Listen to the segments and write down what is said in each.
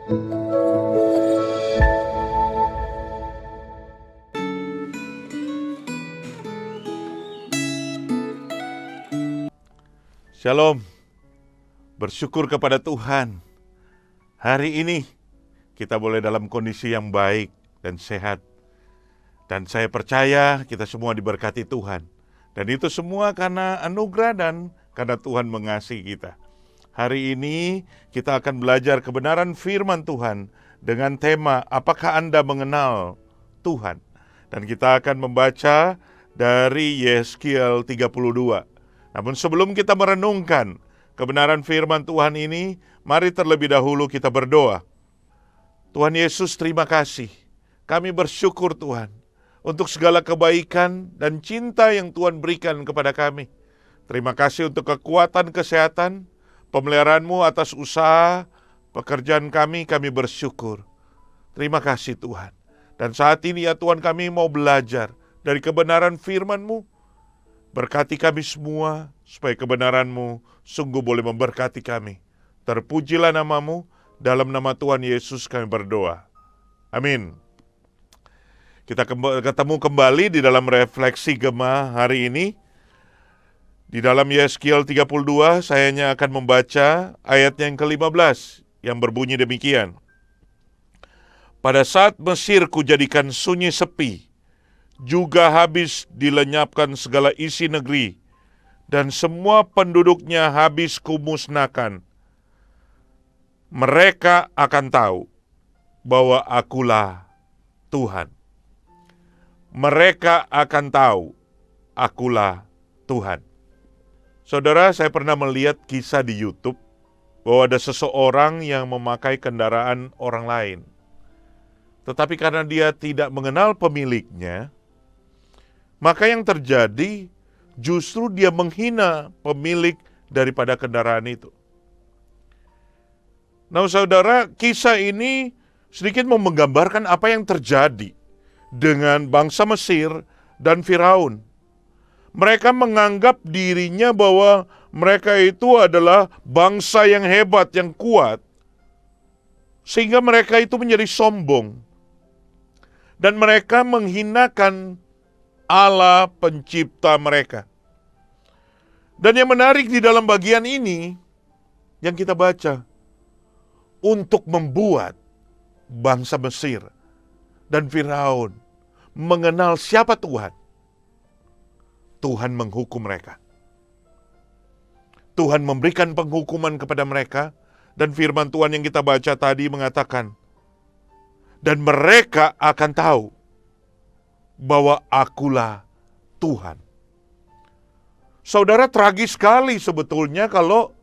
Shalom, bersyukur kepada Tuhan. Hari ini kita boleh dalam kondisi yang baik dan sehat. Dan saya percaya kita semua diberkati Tuhan. Dan itu semua karena anugerah dan karena Tuhan mengasihi kita. Hari ini kita akan belajar kebenaran firman Tuhan dengan tema apakah Anda mengenal Tuhan? Dan kita akan membaca dari Yeskiel 32. Namun sebelum kita merenungkan kebenaran firman Tuhan ini, mari terlebih dahulu kita berdoa. Tuhan Yesus, terima kasih. Kami bersyukur Tuhan untuk segala kebaikan dan cinta yang Tuhan berikan kepada kami. Terima kasih untuk kekuatan, kesehatan, pemeliharaan-Mu atas usaha, pekerjaan kami bersyukur. Terima kasih Tuhan. Dan saat ini ya Tuhan, kami mau belajar dari kebenaran firman-Mu. Berkati kami semua, supaya kebenaran-Mu sungguh boleh memberkati kami. Terpujilah nama-Mu, dalam nama Tuhan Yesus kami berdoa. Amin. Kita ketemu kembali di dalam refleksi Gema hari ini. Di dalam Yeskiel 32, saya hanya akan membaca ayat yang ke-15, yang berbunyi demikian. Pada saat Mesir kujadikan sunyi sepi, juga habis dilenyapkan segala isi negeri, dan semua penduduknya habis kumusnahkan. Mereka akan tahu bahwa akulah Tuhan. Mereka akan tahu akulah Tuhan. Saudara, saya pernah melihat kisah di YouTube bahwa ada seseorang yang memakai kendaraan orang lain. Tetapi karena dia tidak mengenal pemiliknya, maka yang terjadi justru dia menghina pemilik daripada kendaraan itu. Nah saudara, kisah ini sedikit mau menggambarkan apa yang terjadi dengan bangsa Mesir dan Firaun. Mereka menganggap dirinya bahwa mereka itu adalah bangsa yang hebat, yang kuat. Sehingga mereka itu menjadi sombong. Dan mereka menghinakan Allah pencipta mereka. Dan yang menarik di dalam bagian ini, yang kita baca, untuk membuat bangsa Mesir dan Firaun mengenal siapa Tuhan, Tuhan menghukum mereka. Tuhan memberikan penghukuman kepada mereka, dan firman Tuhan yang kita baca tadi mengatakan, dan mereka akan tahu bahwa akulah Tuhan. Saudara, tragis sekali sebetulnya kalau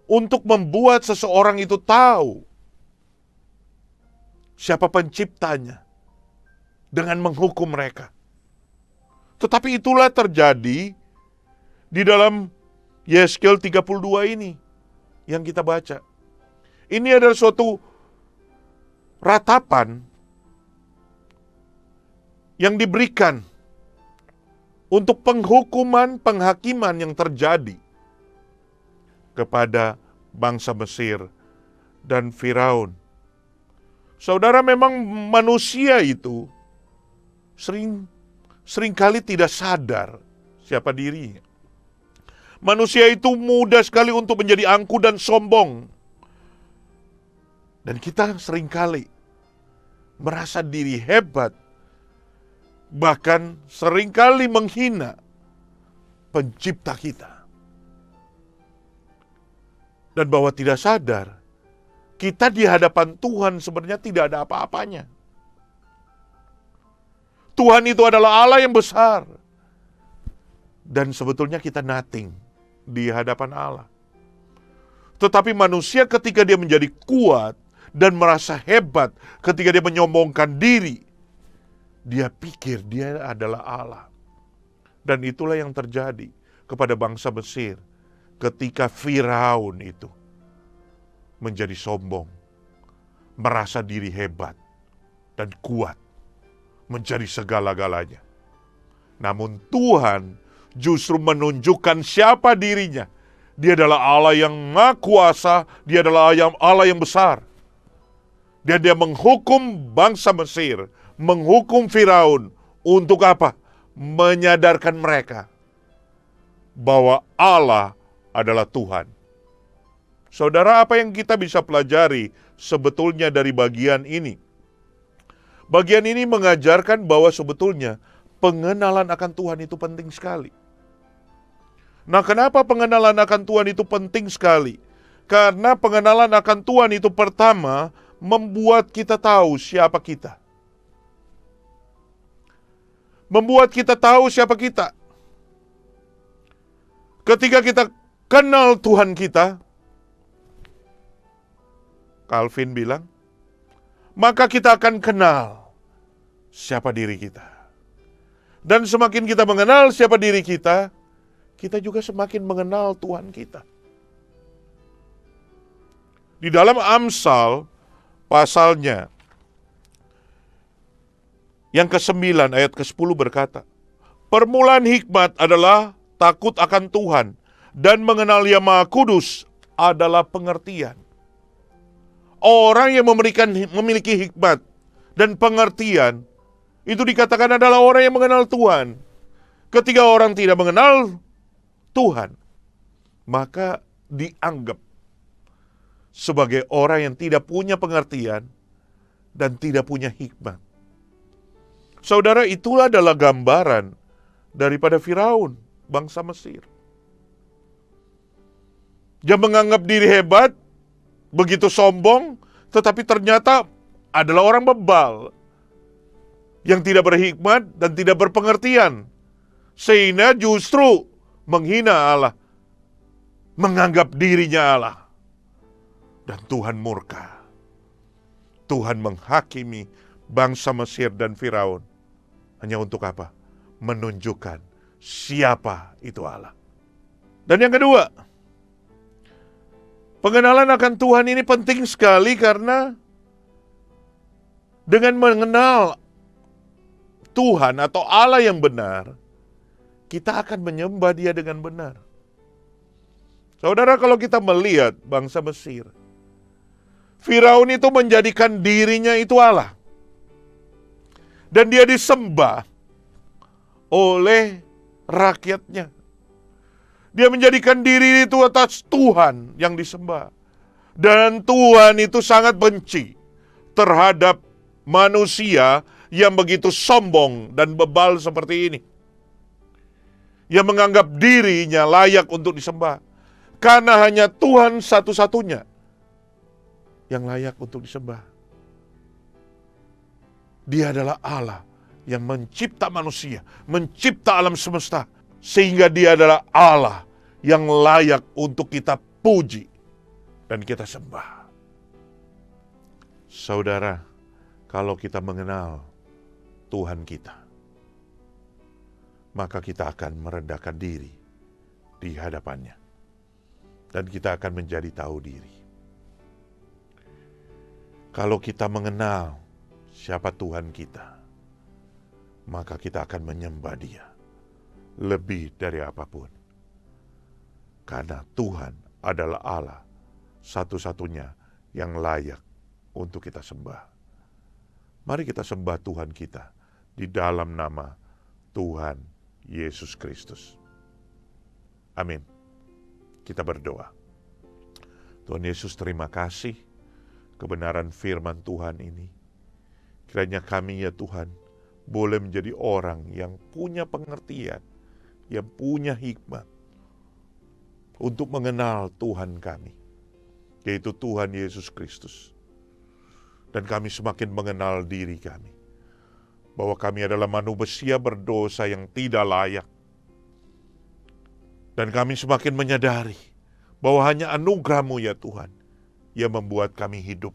untuk membuat seseorang itu tahu siapa penciptanya dengan menghukum mereka. Tetapi itulah terjadi di dalam Yeskiel 32 ini yang kita baca. Ini adalah suatu ratapan yang diberikan untuk penghukuman, penghakiman yang terjadi kepada bangsa Mesir dan Firaun. Saudara, memang manusia itu seringkali tidak sadar siapa dirinya. Manusia itu mudah sekali untuk menjadi angkuh dan sombong. Dan kita seringkali merasa diri hebat, bahkan seringkali menghina pencipta kita. Dan bahwa tidak sadar, kita di hadapan Tuhan sebenarnya tidak ada apa-apanya. Tuhan itu adalah Allah yang besar. Dan sebetulnya kita nothing di hadapan Allah. Tetapi manusia ketika dia menjadi kuat dan merasa hebat, ketika dia menyombongkan diri, dia pikir dia adalah Allah. Dan itulah yang terjadi kepada bangsa Mesir ketika Firaun itu menjadi sombong, merasa diri hebat dan kuat, menjadi segala-galanya. Namun Tuhan justru menunjukkan siapa dirinya. Dia adalah Allah yang Maha Kuasa, Dia adalah Allah yang besar. Dan dia menghukum bangsa Mesir, menghukum Firaun. Untuk apa? Menyadarkan mereka bahwa Allah adalah Tuhan. Saudara, apa yang kita bisa pelajari sebetulnya dari bagian ini? Bagian ini mengajarkan bahwa sebetulnya pengenalan akan Tuhan itu penting sekali. Nah, kenapa pengenalan akan Tuhan itu penting sekali? Karena pengenalan akan Tuhan itu pertama membuat kita tahu siapa kita. Membuat kita tahu siapa kita. Ketika kita kenal Tuhan kita, Calvin bilang, maka kita akan kenal siapa diri kita. Dan semakin kita mengenal siapa diri kita, kita juga semakin mengenal Tuhan kita. Di dalam Amsal, pasalnya yang ke-9 ayat ke-10 berkata, permulaan hikmat adalah takut akan Tuhan, dan mengenal Yang Maha Kudus adalah pengertian. Orang yang memiliki hikmat dan pengertian, itu dikatakan adalah orang yang mengenal Tuhan. Ketika orang tidak mengenal Tuhan, maka dianggap sebagai orang yang tidak punya pengertian dan tidak punya hikmat. Saudara, itulah adalah gambaran daripada Firaun, bangsa Mesir. Dia menganggap diri hebat, begitu sombong, tetapi ternyata adalah orang bebal yang tidak berhikmat dan tidak berpengertian, sehingga justru menghina Allah, menganggap dirinya Allah. Dan Tuhan murka. Tuhan menghakimi bangsa Mesir dan Firaun. Hanya untuk apa? Menunjukkan siapa itu Allah. Dan yang kedua, pengenalan akan Tuhan ini penting sekali karena dengan mengenal Tuhan atau Allah yang benar, kita akan menyembah Dia dengan benar. Saudara, kalau kita melihat bangsa Mesir, Firaun itu menjadikan dirinya itu Allah. Dan dia disembah oleh rakyatnya. Dia menjadikan diri itu atas Tuhan yang disembah. Dan Tuhan itu sangat benci terhadap manusia yang begitu sombong dan bebal seperti ini. Yang menganggap dirinya layak untuk disembah. Karena hanya Tuhan satu-satunya yang layak untuk disembah. Dia adalah Allah yang mencipta manusia, mencipta alam semesta, sehingga Dia adalah Allah yang layak untuk kita puji dan kita sembah. Saudara, kalau kita mengenal Tuhan kita, maka kita akan merendahkan diri di hadapannya, dan kita akan menjadi tahu diri. Kalau kita mengenal siapa Tuhan kita, maka kita akan menyembah Dia lebih dari apapun. Karena Tuhan adalah Allah satu-satunya yang layak untuk kita sembah. Mari kita sembah Tuhan kita di dalam nama Tuhan Yesus Kristus. Amin. Kita berdoa. Tuhan Yesus, terima kasih kebenaran firman Tuhan ini. Kiranya kami ya Tuhan boleh menjadi orang yang punya pengertian, yang punya hikmat untuk mengenal Tuhan kami, yaitu Tuhan Yesus Kristus. Dan kami semakin mengenal diri kami, bahwa kami adalah manusia berdosa yang tidak layak. Dan kami semakin menyadari bahwa hanya anugerah-Mu ya Tuhan yang membuat kami hidup.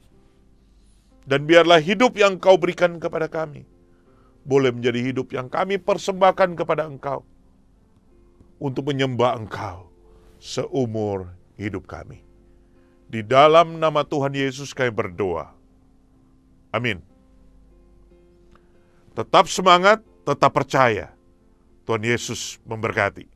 Dan biarlah hidup yang Kau berikan kepada kami boleh menjadi hidup yang kami persembahkan kepada Engkau untuk menyembah Engkau seumur hidup kami. Di dalam nama Tuhan Yesus kami berdoa. Amin. Tetap semangat, tetap percaya. Tuhan Yesus memberkati.